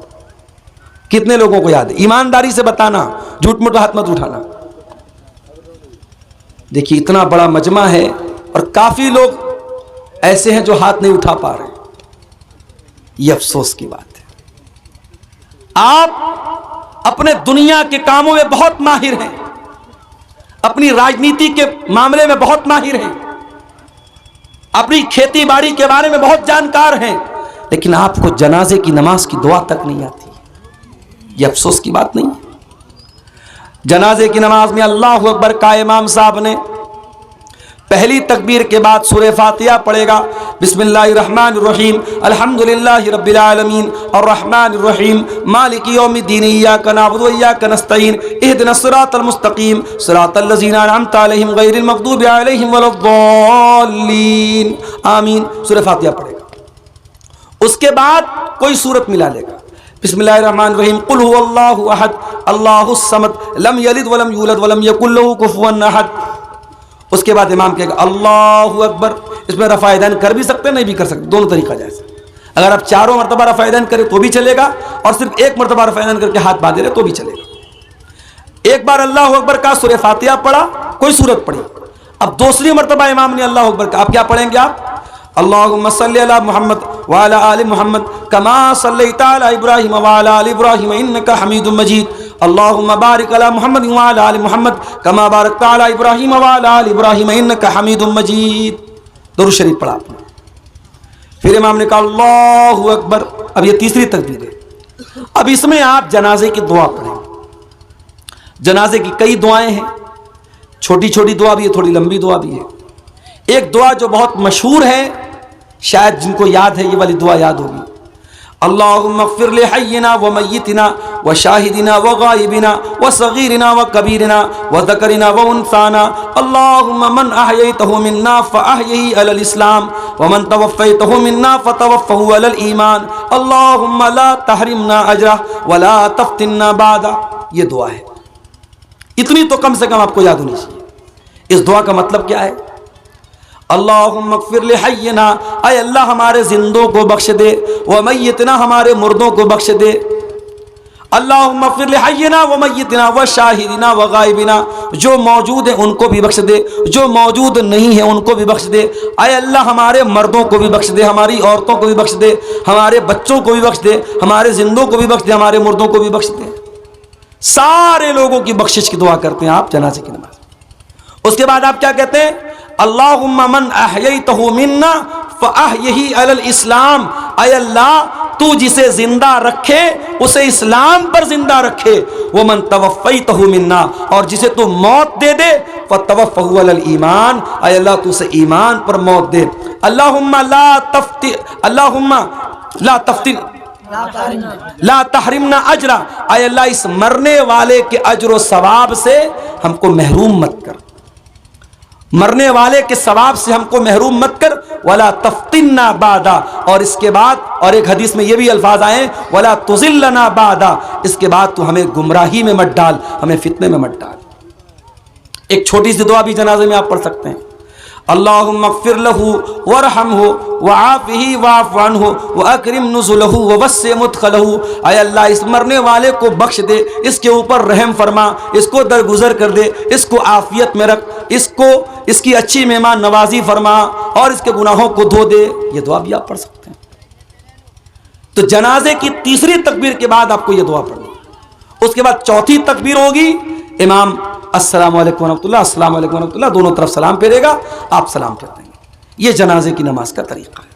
کتنے لوگوں کو یاد ہے؟ ایمانداری سے بتانا، جھوٹ موٹ ہاتھ مت اٹھانا۔ دیکھیے اتنا بڑا مجمع ہے اور کافی لوگ ایسے ہیں جو ہاتھ نہیں اٹھا پا رہے، یہ افسوس کی بات ہے۔ آپ اپنے دنیا کے کاموں میں بہت ماہر ہیں، اپنی راجنیتی کے معاملے میں بہت ماہر ہیں، اپنی کھیتی باڑی کے بارے میں بہت جانکار ہیں، لیکن آپ کو جنازے کی نماز کی دعا تک نہیں آتی۔ یہ افسوس کی بات نہیں ہے؟ جنازے کی نماز میں اللہ اکبر کا امام صاحب نے پہلی تکبیر کے بعد سورہ فاتحہ پڑھے گا، بسم اللہ الرحمن الرحیم الحمدللہ رب العالمین الرحمن الرحیم مالک یوم الدین ایاک نعبد و ایاک نستعین اہدنا الصراط المستقیم صراط الذین انعمت علیہم غیر المغضوب علیہم ولا الضالین آمین، سورہ فاتحہ پڑھے گا۔ اس کے بعد کوئی سورت ملا لے گا، بسم اللہ الرحمن الرحیم قل هو اللہ احد اللہ الصمد لم یلد ولم یولد ولم یکن له کفوا احد۔ اس کے بعد امام کہے گا اللہ اکبر۔ اس میں رفع یدین کر بھی سکتے ہیں، نہیں بھی کر سکتے، دونوں طریقہ جائز ہے۔ اگر آپ چاروں مرتبہ رفع یدین کریں تو بھی چلے گا، اور صرف ایک مرتبہ رفع یدین کر کے ہاتھ باندھے رہے تو بھی چلے گا۔ ایک بار اللہ اکبر کا سورہ فاتحہ پڑھا، کوئی سورت پڑھی، اب دوسری مرتبہ امام نے اللہ اکبر کا، آپ کیا پڑھیں گے؟ آپ اللہم صلی علی محمد وعلی آل محمد کما صلیت علی ابراہیم وعلی آل ابراہیم انکا حمید مجید اللہم بارک علی محمد وعلی آل محمد کما بارکت علی ابراہیم وعلی آل ابراہیم انکا حمید مجید۔ درود شریف پڑھا آپ نے۔ پھر امام نے کہا اللہ اکبر۔ اب یہ تیسری تکبیر ہے۔ اب اس میں آپ جنازے کی دعا پڑھیں۔ جنازے کی کئی دعائیں ہیں، چھوٹی چھوٹی دعا بھی ہے، تھوڑی لمبی دعا بھی ہے۔ ایک دعا جو بہت مشہور ہے، شاید جن کو یاد ہے یہ والی دعا یاد ہوگی، اللہم اغفر لحینا ومیتنا وشاہدنا وغائبنا وصغیرنا وکبیرنا وذکرنا وانثانا اللہم من احییتہ منا فاحیہی علی الاسلام ومن توفیتہ منا فتوفہ علی الایمان اللہم لا تحرمنا اجرہ ولا تفتنا بعدہ۔ یہ دعا ہے، اتنی تو کم سے کم آپ کو یاد ہونی چاہیے۔ اس دعا کا مطلب کیا ہے؟ اللہم اغفر لحینا، اے اللہ ہمارے زندوں کو بخش دے، ومیتنا ہمارے مردوں کو بخش دے، اللہم اغفر لحینا ومیتنا وشاہدنا وغائبنا، جو موجود ہیں ان کو بھی بخش دے، جو موجود نہیں ہیں ان کو بھی بخش دے، اے اللہ ہمارے مردوں کو بھی بخش دے، ہماری عورتوں کو بھی بخش دے، ہمارے بچوں کو بھی بخش دے، ہمارے زندوں کو بھی بخش دے، ہمارے مردوں کو بھی بخش دے۔ سارے لوگوں کی بخشش کی دعا کرتے ہیں آپ جنازے کی نماز۔ اس کے بعد آپ کیا کہتے ہیں؟ اللہم من احییتہ منا فاحیہی علی الاسلام، اے اللہ تو جسے زندہ رکھے اسے اسلام پر زندہ رکھے، ومن توفیتہ منا، اور جسے تو موت دے دے فتوفہ علی الایمان، اے اللہ تو اسے ایمان پر موت دے۔ اللہم لا تحرمنا اجرا، اے اللہ اس مرنے والے کے اجر و ثواب سے ہم کو محروم مت کر، مرنے والے کے ثواب سے ہم کو محروم مت کر، ولا تفتنا بعدا، اور اس کے بعد اور ایک حدیث میں یہ بھی الفاظ آئے ولا تضلنا بعدا، اس کے بعد تو ہمیں گمراہی میں مت ڈال، ہمیں فتنے میں مت ڈال۔ ایک چھوٹی سی دعا بھی جنازے میں آپ پڑھ سکتے ہیں، اللہم اغفر لہ وارحمہ وعافہ واعف عنہ واکرم نزلہ ووسع مدخلہ، اے اللہ اس مرنے والے کو بخش دے، اس کے اوپر رحم فرما، اس کو درگزر کر دے، اس کو عافیت میں رکھ، اس کی اچھی مہمان نوازی فرما، اور اس کے گناہوں کو دھو دے۔ یہ دعا بھی آپ پڑھ سکتے ہیں۔ تو جنازے کی تیسری تکبیر کے بعد آپ کو یہ دعا پڑھنی، اس کے بعد چوتھی تکبیر ہوگی، امام السلام علیکم ورحمۃ اللہ، السلام علیکم ورحمۃ اللہ، دونوں طرف سلام پھیرے گا، آپ سلام پھیر دیں گے۔ یہ جنازے کی نماز کا طریقہ ہے۔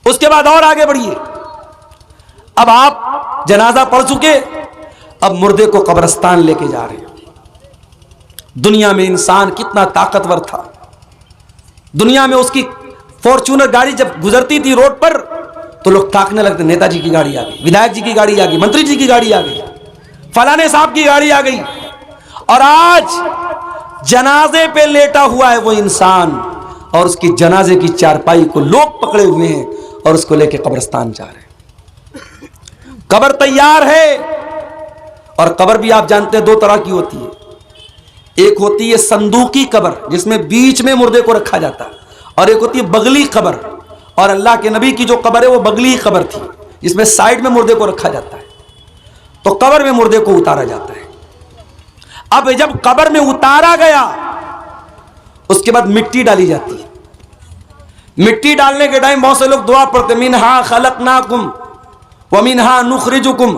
اس کے بعد اور آگے بڑھیے، اب آپ جنازہ پڑھ چکے، اب مردے کو قبرستان لے کے جا رہے ہیں۔ دنیا میں انسان کتنا طاقتور تھا، دنیا میں اس کی فارچونر گاڑی جب گزرتی تھی روڈ پر تو لوگ تاکنے لگتے، نیتا جی کی گاڑی آ گئی، ودھائک جی کی گاڑی آ گئی، منتری جی کی گاڑی آ گئی، فلانے صاحب کی گاڑی آ گئی۔ اور آج جنازے پہ لیٹا ہوا ہے وہ انسان، اور اس کی جنازے کی چارپائی کو لوگ پکڑے ہوئے ہیں اور اس کو لے کے قبرستان جا رہے ہیں۔ قبر تیار ہے، اور قبر بھی آپ جانتے ہیں دو طرح کی ہوتی ہے، ایک ہوتی ہے صندوقی قبر جس میں بیچ میں مردے کو رکھا جاتا ہے، اور ایک ہوتی ہے بغلی قبر، اور اللہ کے نبی کی جو قبر ہے وہ بغلی قبر تھی جس میں سائیڈ میں مردے کو رکھا جاتا ہے۔ تو قبر میں مردے کو اتارا جاتا ہے۔ اب جب قبر میں اتارا گیا اس کے بعد مٹی ڈالی جاتی ہے۔ مٹی ڈالنے کے ٹائم بہت سے لوگ دعا پڑھتے، منہا خلقناکم ومنہا نخرجکم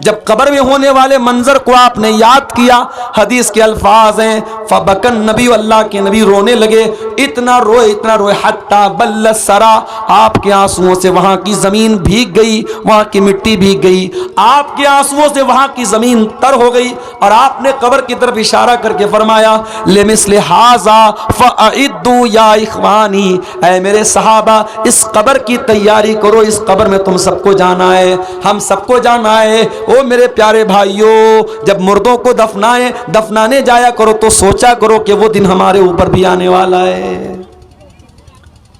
جب قبر میں ہونے والے منظر کو آپ نے یاد کیا، حدیث کے الفاظ ہیں فبکن نبی، اللہ کے نبی رونے لگے، اتنا روئے حتی بل الثری، آپ کے آنسوؤں سے وہاں کی زمین بھیگ گئی، وہاں کی مٹی بھیگ گئی، آپ کے آنسوؤں سے وہاں کی زمین تر ہو گئی، اور آپ نے قبر کی طرف اشارہ کر کے فرمایا لمثل ھذا فاعدوا یا اخوانی، اے میرے صحابہ اس قبر کی تیاری کرو، اس قبر میں تم سب کو جانا ہے، ہم سب کو جانا ہے۔ او میرے پیارے بھائیوں، جب مردوں کو دفنانے جایا کرو تو سوچا کرو کہ وہ دن ہمارے اوپر بھی آنے والا ہے۔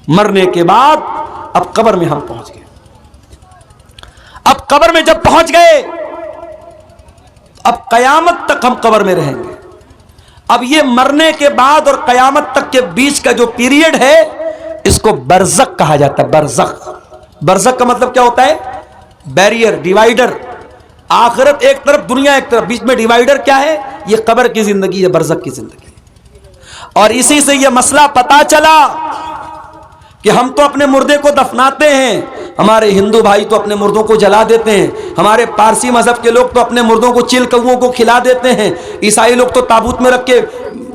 مرنے کے بعد اب قبر میں ہم پہنچ گئے، اب قبر میں جب پہنچ گئے اب قیامت تک ہم قبر میں رہیں گے۔ اب یہ مرنے کے بعد اور قیامت تک کے بیچ کا جو پیریڈ ہے اس کو برزخ کہا جاتا ہے۔ برزخ، برزخ کا مطلب کیا ہوتا ہے؟ بیریئر، ڈیوائیڈر، آخرت ایک طرف دنیا ایک طرف، بیچ میں ڈیوائیڈر کیا ہے؟ یہ قبر کی زندگی ہے، برزخ کی زندگی۔ اور اسی سے یہ مسئلہ پتا چلا کہ ہم تو اپنے مردے کو دفناتے ہیں، ہمارے ہندو بھائی تو اپنے مردوں کو جلا دیتے ہیں، ہمارے پارسی مذہب کے لوگ تو اپنے مردوں کو چیل کووں کو کھلا دیتے ہیں، عیسائی لوگ تو تابوت میں رکھ کے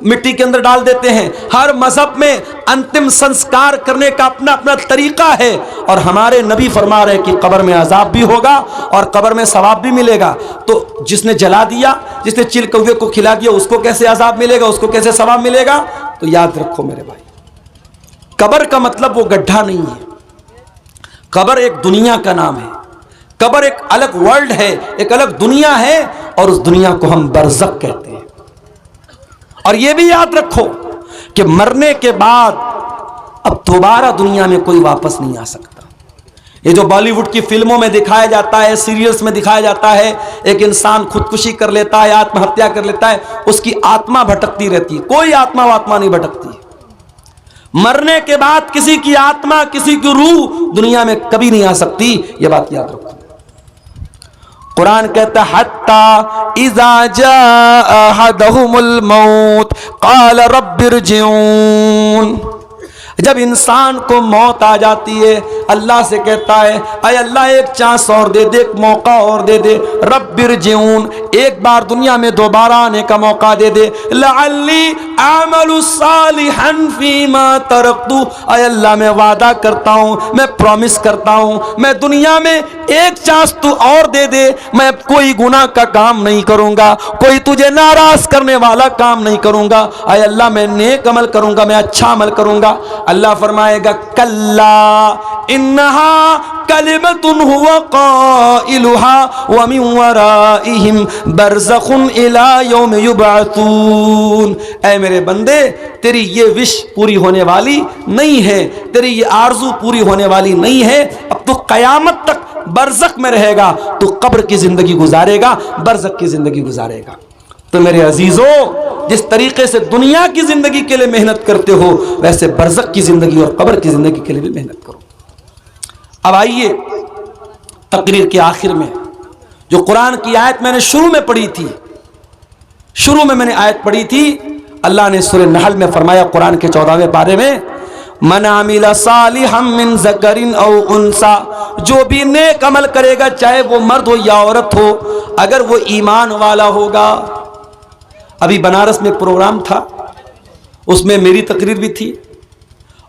مٹی کے اندر ڈال دیتے ہیں۔ ہر مذہب میں انتم سنسکار کرنے کا اپنا اپنا طریقہ ہے، اور ہمارے نبی فرما رہے کہ قبر میں عذاب بھی ہوگا اور قبر میں ثواب بھی ملے گا۔ تو جس نے جلا دیا، جس نے چیل کوے کو کھلا دیا، اس کو کیسے عذاب ملے گا، اس کو کیسے ثواب ملے گا؟ تو یاد رکھو میرے بھائی، قبر کا مطلب وہ گڈھا نہیں ہے، قبر ایک دنیا کا نام ہے، قبر ایک الگ ورلڈ ہے، ایک الگ دنیا ہے، اور اس دنیا کو ہم برزخ کہتے ہیں۔ اور یہ بھی یاد رکھو کہ مرنے کے بعد اب دوبارہ دنیا میں کوئی واپس نہیں آ سکتا۔ یہ جو بالی ووڈ کی فلموں میں دکھایا جاتا ہے، سیریلز میں دکھایا جاتا ہے، ایک انسان خودکشی کر لیتا ہے، آتم ہتیا کر لیتا ہے، اس کی آتما بھٹکتی رہتی ہے، کوئی آتما نہیں بھٹکتی۔ مرنے کے بعد کسی کی آتما، کسی کی روح دنیا میں کبھی نہیں آ سکتی، یہ بات یاد رکھو۔ قرآن کہتا ہے حتی اذا جاء احدهم الموت قال رب ارجعون، جب انسان کو موت آ جاتی ہے اللہ سے کہتا ہے اے اللہ ایک چانس اور دے دے، ایک موقع اور دے دے، رب ارجعون، ایک بار دنیا میں دوبارہ آنے کا موقع دے دے، لعلی اعمل صالحا فیما ترکت، اے اللہ میں وعدہ کرتا ہوں، میں پرومس کرتا ہوں، میں دنیا میں ایک چانس تو اور دے دے، میں کوئی گناہ کا کام نہیں کروں گا، کوئی تجھے ناراض کرنے والا کام نہیں کروں گا، اے اللہ میں نیک عمل کروں گا، میں اچھا عمل کروں گا۔ اللہ فرمائے گا کلا انہا کلمۃ هو قائلها ومن ورائہم برزخ الی یوم یبعثون، اے میرے بندے تیری یہ وش پوری ہونے والی نہیں ہے، تیری یہ آرزو پوری ہونے والی نہیں ہے، اب تو قیامت تک برزخ میں رہے گا، تو قبر کی زندگی گزارے گا، برزخ کی زندگی گزارے گا۔ تو میرے عزیزوں، جس طریقے سے دنیا کی زندگی کے لیے محنت کرتے ہو ویسے برزخ کی زندگی اور قبر کی زندگی کے لیے بھی محنت کرو۔ اب آئیے تقریر کے آخر میں جو قرآن کی آیت میں نے شروع میں پڑھی تھی، شروع میں نے آیت پڑھی تھی، اللہ نے سورہ نحل میں فرمایا قرآن کے 14ویں پارے میں من عمل صالحا من ذکر او انثى، جو بھی نیک عمل کرے گا چاہے وہ مرد ہو یا عورت ہو، اگر وہ ایمان والا ہوگا۔ ابھی بنارس میں پروگرام تھا، اس میں میری تقریر بھی تھی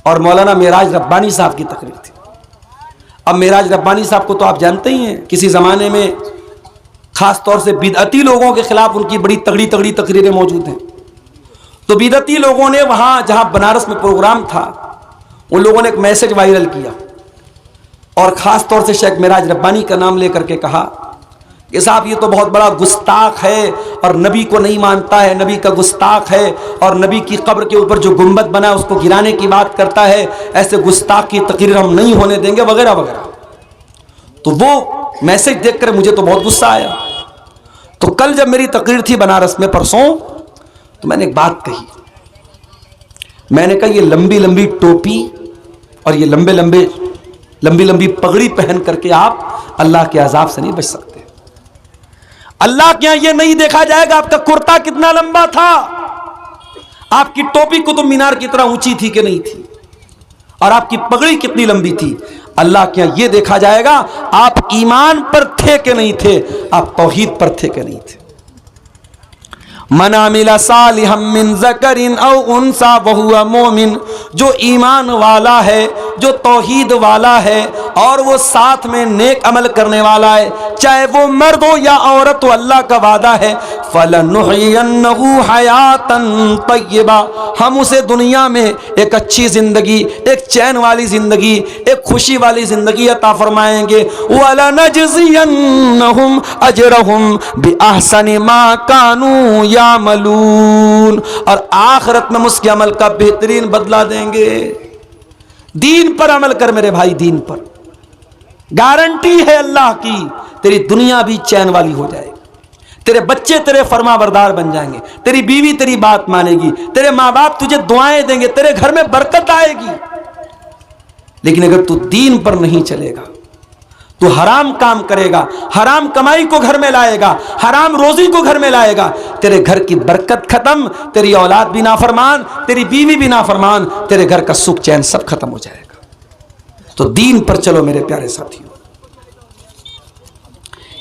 اور مولانا معراج ربانی صاحب کی تقریر تھی۔ اب معراج ربانی صاحب کو تو آپ جانتے ہی ہیں، کسی زمانے میں خاص طور سے بدعتی لوگوں کے خلاف ان کی بڑی تگڑی تقریریں موجود ہیں۔ تو بدعتی لوگوں نے وہاں جہاں بنارس میں پروگرام تھا ان لوگوں نے ایک میسج وائرل کیا اور خاص طور سے شیخ معراج ربانی کا نام لے کر کے کہا کہ صاحب یہ تو بہت بڑا گستاخ ہے اور نبی کو نہیں مانتا ہے، نبی کا گستاخ ہے، اور نبی کی قبر کے اوپر جو گنبد بنا ہے اس کو گرانے کی بات کرتا ہے، ایسے گستاخ کی تقریر ہم نہیں ہونے دیں گے وغیرہ وغیرہ۔ تو وہ میسج دیکھ کر مجھے تو بہت غصہ آیا۔ تو کل جب میری تقریر تھی بنارس میں پرسوں، تو میں نے ایک بات کہی، میں نے کہا یہ لمبی لمبی ٹوپی اور یہ لمبی لمبی پگڑی پہن کر کے آپ اللہ کے عذاب سے نہیں بچ سکتے۔ اللہ کے یہاں یہ نہیں دیکھا جائے گا آپ کا کرتا کتنا لمبا تھا، آپ کی ٹوپی قطب مینار کی طرح اونچی تھی کہ نہیں تھی، اور آپ کی پگڑی کتنی لمبی تھی۔ اللہ کے یہاں یہ دیکھا جائے گا آپ ایمان پر تھے کہ نہیں تھے؟ آپ توحید پر تھے کہ نہیں تھے؟ من عمل صالحا من ذکر او انثى وهو مومن، جو ایمان والا ہے، جو توحید والا ہے اور وہ ساتھ میں نیک عمل کرنے والا ہے، چاہے وہ مرد ہو یا عورت ہو، اللہ کا وعدہ ہے فَلَنُحْيِيَنَّهُ حَيَاةً طَيِّبَةً، ہم اسے دنیا میں ایک اچھی زندگی، ایک چین والی زندگی، ایک خوشی والی زندگی عطا فرمائیں گے، وَلَنَجْزِيَنَّهُمْ أَجْرَهُمْ بِأَحْسَنِ مَا كَانُوا يَعْمَلُونَ، اور آخرت میں اس کے عمل کا بہترین بدلہ دیں گے۔ دین پر عمل کر میرے بھائی، دین پر گارنٹی ہے اللہ کی، تیری دنیا بھی چین والی ہو جائے گی، تیرے بچے تیرے فرما بردار بن جائیں گے، تیری بیوی تیری بات مانے گی، تیرے ماں باپ تجھے دعائیں دیں گے، تیرے گھر میں برکت آئے گی۔ لیکن اگر تو دین پر نہیں چلے گا، تو حرام کام کرے گا، حرام کمائی کو گھر میں لائے گا، حرام روزی کو گھر میں لائے گا، تیرے گھر کی برکت ختم، تیری اولاد بھی نافرمان، تیری بیوی بھی نافرمان، تیرے گھر کا سکھ چین سب ختم ہو جائے گا۔ تو دین پر چلو میرے پیارے ساتھیوں۔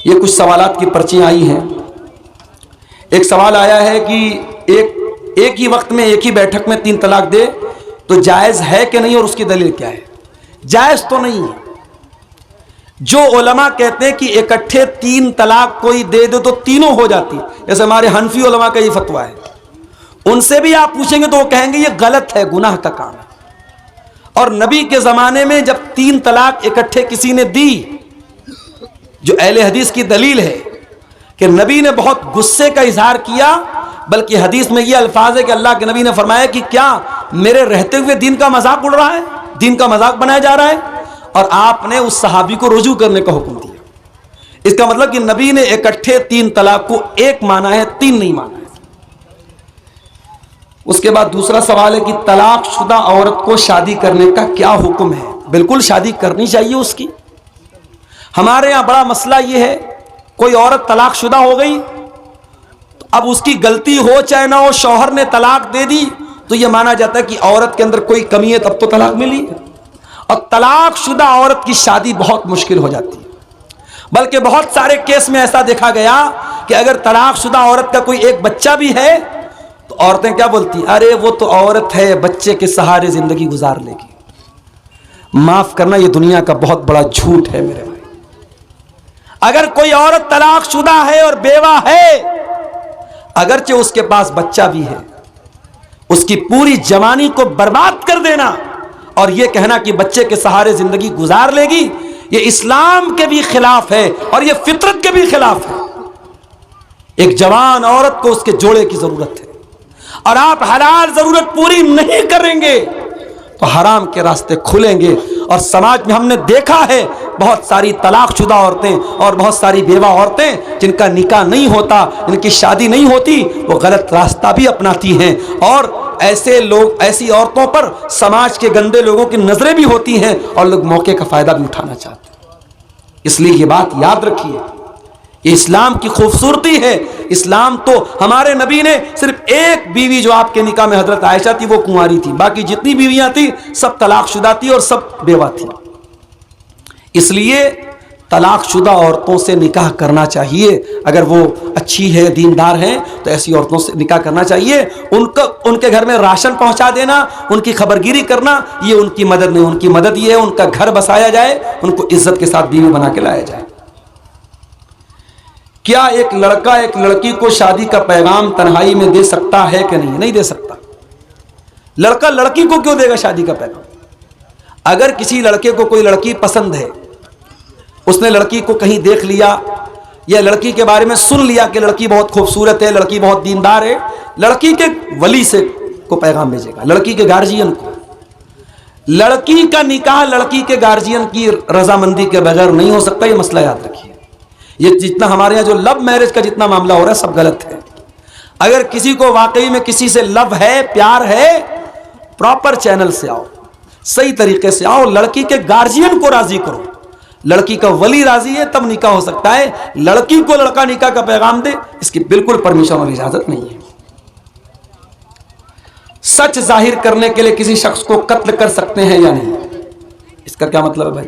یہ کچھ سوالات کی پرچیاں آئی ہیں۔ ایک سوال آیا ہے کہ ایک ہی وقت میں ایک ہی بیٹھک میں 3 طلاق دے تو جائز ہے کہ نہیں، اور اس کی دلیل کیا ہے؟ جائز تو نہیں ہے۔ جو علماء کہتے ہیں کہ اکٹھے 3 طلاق کوئی دے دے تو تینوں ہو جاتی، جیسے ہمارے حنفی علماء کا یہ فتویٰ ہے، ان سے بھی آپ پوچھیں گے تو وہ کہیں گے یہ غلط ہے، گناہ کا کام ہے۔ اور نبی کے زمانے میں جب 3 طلاق اکٹھے کسی نے دی، جو اہل حدیث کی دلیل ہے کہ نبی نے بہت غصے کا اظہار کیا، بلکہ حدیث میں یہ الفاظ ہے کہ اللہ کے نبی نے فرمایا کہ کیا میرے رہتے ہوئے دین کا مذاق اڑ رہا ہے، دین کا مذاق بنایا جا رہا ہے؟ اور آپ نے اس صحابی کو رجوع کرنے کا حکم دیا۔ اس کا مطلب کہ نبی نے اکٹھے 3 طلاق کو ایک مانا ہے، 3 نہیں مانا ہے۔ اس کے بعد دوسرا سوال ہے کہ طلاق شدہ عورت کو شادی کرنے کا کیا حکم ہے؟ بالکل شادی کرنی چاہیے اس کی۔ ہمارے یہاں بڑا مسئلہ یہ ہے، کوئی عورت طلاق شدہ ہو گئی، اب اس کی غلطی ہو چاہے نہ ہو، شوہر نے طلاق دے دی تو یہ مانا جاتا ہے کہ عورت کے اندر کوئی کمی ہے تب تو طلاق ملی، اور طلاق شدہ عورت کی شادی بہت مشکل ہو جاتی ہے۔ بلکہ بہت سارے کیس میں ایسا دیکھا گیا کہ اگر طلاق شدہ عورت کا کوئی ایک بچہ بھی ہے تو عورتیں کیا بولتی، ارے وہ تو عورت ہے، بچے کے سہارے زندگی گزار لے گی۔ معاف کرنا، یہ دنیا کا بہت بڑا جھوٹ ہے میرے بھائی۔ اگر کوئی عورت طلاق شدہ ہے اور بیوہ ہے، اگرچہ اس کے پاس بچہ بھی ہے، اس کی پوری جوانی کو برباد کر دینا اور یہ کہنا کہ بچے کے سہارے زندگی گزار لے گی، یہ اسلام کے بھی خلاف ہے اور یہ فطرت کے بھی خلاف ہے۔ ایک جوان عورت کو اس کے جوڑے کی ضرورت ہے، اور آپ حلال ضرورت پوری نہیں کریں گے تو حرام کے راستے کھلیں گے۔ اور سماج میں ہم نے دیکھا ہے بہت ساری طلاق شدہ عورتیں اور بہت ساری بیوہ عورتیں جن کا نکاح نہیں ہوتا، جن کی شادی نہیں ہوتی، وہ غلط راستہ بھی اپناتی ہیں، اور ایسے لوگ، ایسی عورتوں پر سماج کے گندے لوگوں کی نظریں بھی ہوتی ہیں اور لوگ موقع کا فائدہ بھی اٹھانا چاہتے ہیں۔ اس لیے یہ بات یاد رکھیے، یہ اسلام کی خوبصورتی ہے۔ اسلام تو ہمارے نبی نے صرف ایک بیوی جو آپ کے نکاح میں حضرت عائشہ تھی وہ کنواری تھی، باقی جتنی بیویاں تھیں سب طلاق شدہ تھی اور سب بیوہ تھی۔ اس لیے طلاق شدہ عورتوں سے نکاح کرنا چاہیے، اگر وہ اچھی ہے، دیندار ہیں تو ایسی عورتوں سے نکاح کرنا چاہیے۔ ان کے گھر میں راشن پہنچا دینا، ان کی خبرگیری کرنا، یہ ان کی مدد نہیں، ان کی مدد یہ ہے ان کا گھر بسایا جائے، ان کو عزت کے ساتھ بیوی بنا کے لایا جائے۔ کیا ایک لڑکا ایک لڑکی کو شادی کا پیغام تنہائی میں دے سکتا ہے کہ نہیں؟ نہیں دے سکتا۔ لڑکا لڑکی کو کیوں دے گا شادی کا پیغام؟ اگر کسی لڑکے کو کوئی لڑکی پسند ہے، اس نے لڑکی کو کہیں دیکھ لیا یا لڑکی کے بارے میں سن لیا کہ لڑکی بہت خوبصورت ہے، لڑکی بہت دیندار ہے، لڑکی کے ولی سے کو پیغام بھیجے گا، لڑکی کے گارجین کو۔ لڑکی کا نکاح لڑکی کے گارجین کی رضامندی کے بغیر نہیں ہو سکتا، یہ مسئلہ یاد رکھیے۔ یہ جتنا ہمارے یہاں جو لو میرج کا جتنا معاملہ ہو رہا ہے سب غلط ہے۔ اگر کسی کو واقعی میں کسی سے لو ہے، پیار ہے، پراپر چینل سے آؤ، صحیح طریقے سے آؤ، لڑکی کے گارجین کو راضی کرو، لڑکی کا ولی راضی ہے تب نکاح ہو سکتا ہے۔ لڑکی کو لڑکا نکاح کا پیغام دے، اس کی بالکل پرمیشن اور اجازت نہیں ہے۔ سچ ظاہر کرنے کے لیے کسی شخص کو قتل کر سکتے ہیں یا نہیں؟ اس کا کیا مطلب ہے بھائی؟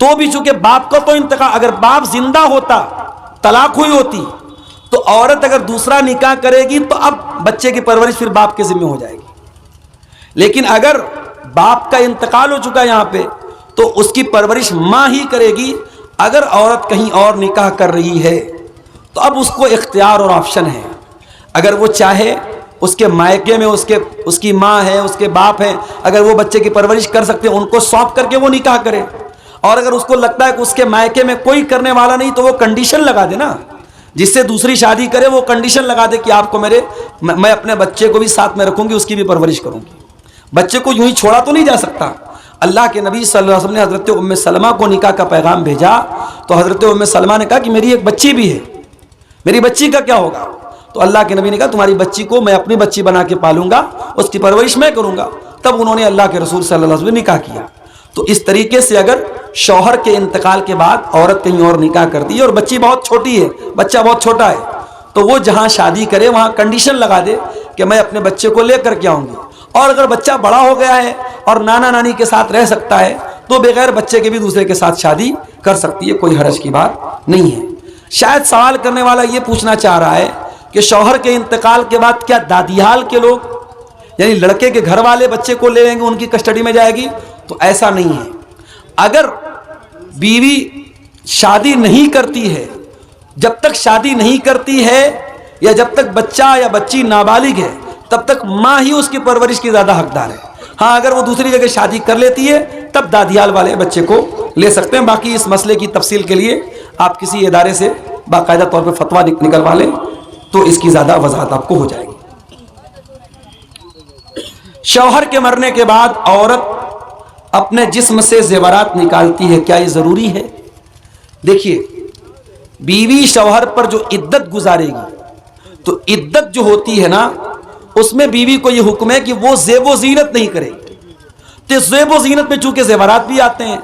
تو بھی چونکہ باپ کا تو انتقال، اگر باپ زندہ ہوتا طلاق ہوئی ہوتی تو عورت اگر دوسرا نکاح کرے گی تو اب بچے کی پرورش پھر باپ کے ذمہ ہو جائے گی. لیکن اگر باپ کا انتقال ہو چکا یہاں پہ تو اس کی پرورش ماں ہی کرے گی. اگر عورت کہیں اور نکاح کر رہی ہے تو اب اس کو اختیار اور آپشن ہے. اگر وہ چاہے اس کے مائکے میں اس کی ماں ہے، اس کے باپ ہیں، اگر وہ بچے کی پرورش کر سکتے ہیں ان کو سونپ کر کے وہ نکاح کرے. اور اگر اس کو لگتا ہے کہ اس کے مائکے میں کوئی کرنے والا نہیں تو وہ کنڈیشن لگا دے نا، جس سے دوسری شادی کرے وہ کنڈیشن لگا دے کہ آپ کو میں اپنے بچے کو بھی ساتھ میں رکھوں گی، اس کی بھی پرورش کروں گی. بچے کو یوں ہی چھوڑا تو نہیں جا سکتا. اللہ کے نبی صلی اللہ علیہ وسلم نے حضرت ام سلمہ کو نکاح کا پیغام بھیجا تو حضرت ام سلمہ نے کہا کہ میری ایک بچی بھی ہے، میری بچی کا کیا ہوگا؟ تو اللہ کے نبی نے کہا تمہاری بچی کو میں اپنی بچی بنا کے پالوں گا، اس کی پرورش میں کروں گا. تب انہوں نے اللہ کے رسول صلی اللہ علیہ وسلم نے نکاح کیا. تو اس طریقے سے اگر شوہر کے انتقال کے بعد عورت کہیں اور نکاح کرتی ہے اور بچی بہت چھوٹی ہے، بچہ بہت چھوٹا ہے، تو وہ جہاں شادی کرے وہاں کنڈیشن لگا دے کہ میں اپنے بچے کو لے کر کے آؤں گی. اور اگر بچہ بڑا ہو گیا ہے اور نانا نانی کے ساتھ رہ سکتا ہے تو بغیر بچے کے بھی دوسرے کے ساتھ شادی کر سکتی ہے، کوئی حرج کی بات نہیں ہے. شاید سوال کرنے والا یہ پوچھنا چاہ رہا ہے کہ شوہر کے انتقال کے بعد کیا دادیال کے لوگ یعنی لڑکے کے گھر والے بچے کو لے لیں گے، ان کی کسٹڈی میں جائے گی؟ تو ایسا نہیں ہے. اگر بیوی شادی نہیں کرتی ہے، جب تک شادی نہیں کرتی ہے یا جب تک بچہ یا بچی نابالغ ہے تب تک ماں ہی اس کی پرورش کی زیادہ حقدار ہے. ہاں اگر وہ دوسری جگہ شادی کر لیتی ہے تب دادیال والے بچے کو لے سکتے ہیں. باقی اس مسئلے کی تفصیل کے لیے آپ کسی ادارے سے باقاعدہ طور پہ فتویٰ نکلوا لیں تو اس کی زیادہ وضاحت آپ کو ہو جائے گی. شوہر کے مرنے کے بعد عورت اپنے جسم سے زیورات نکالتی ہے، کیا یہ ضروری ہے؟ دیکھیے، بیوی شوہر پر جو عدت گزارے گی تو عدت جو ہوتی ہے نا اس میں بیوی کو یہ حکم ہے کہ وہ زیب و زینت نہیں کرے گی. تو زیب و زینت میں چونکہ زیورات بھی آتے ہیں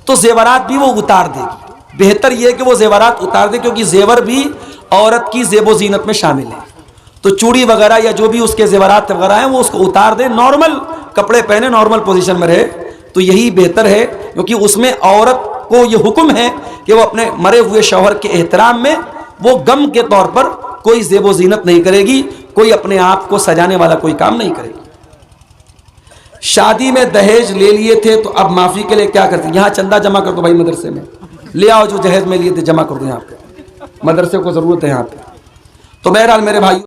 تو زیورات بھی وہ اتار دے گی. بہتر یہ ہے کہ وہ زیورات اتار دے کیونکہ زیور بھی عورت کی زیب و زینت میں شامل ہے. تو چوڑی وغیرہ یا جو بھی اس کے زیورات وغیرہ ہیں وہ اس کو اتار دے، نارمل کپڑے پہنے، نارمل پوزیشن میں رہے تو یہی بہتر ہے. کیونکہ اس میں عورت کو یہ حکم ہے کہ وہ اپنے مرے ہوئے شوہر کے احترام میں وہ غم کے طور پر کوئی زیب و زینت نہیں کرے گی، کوئی اپنے آپ کو سجانے والا کوئی کام نہیں کرے گی. شادی میں دہیج لے لیے تھے تو اب معافی کے لیے کیا کرتے ہیں؟ یہاں چندہ جمع کر دو بھائی، مدرسے میں لے آؤ جو جہیز میں لیے تھے جمع کر دو، یہاں پہ مدرسے کو ضرورت ہے یہاں پہ. تو بہرحال میرے بھائی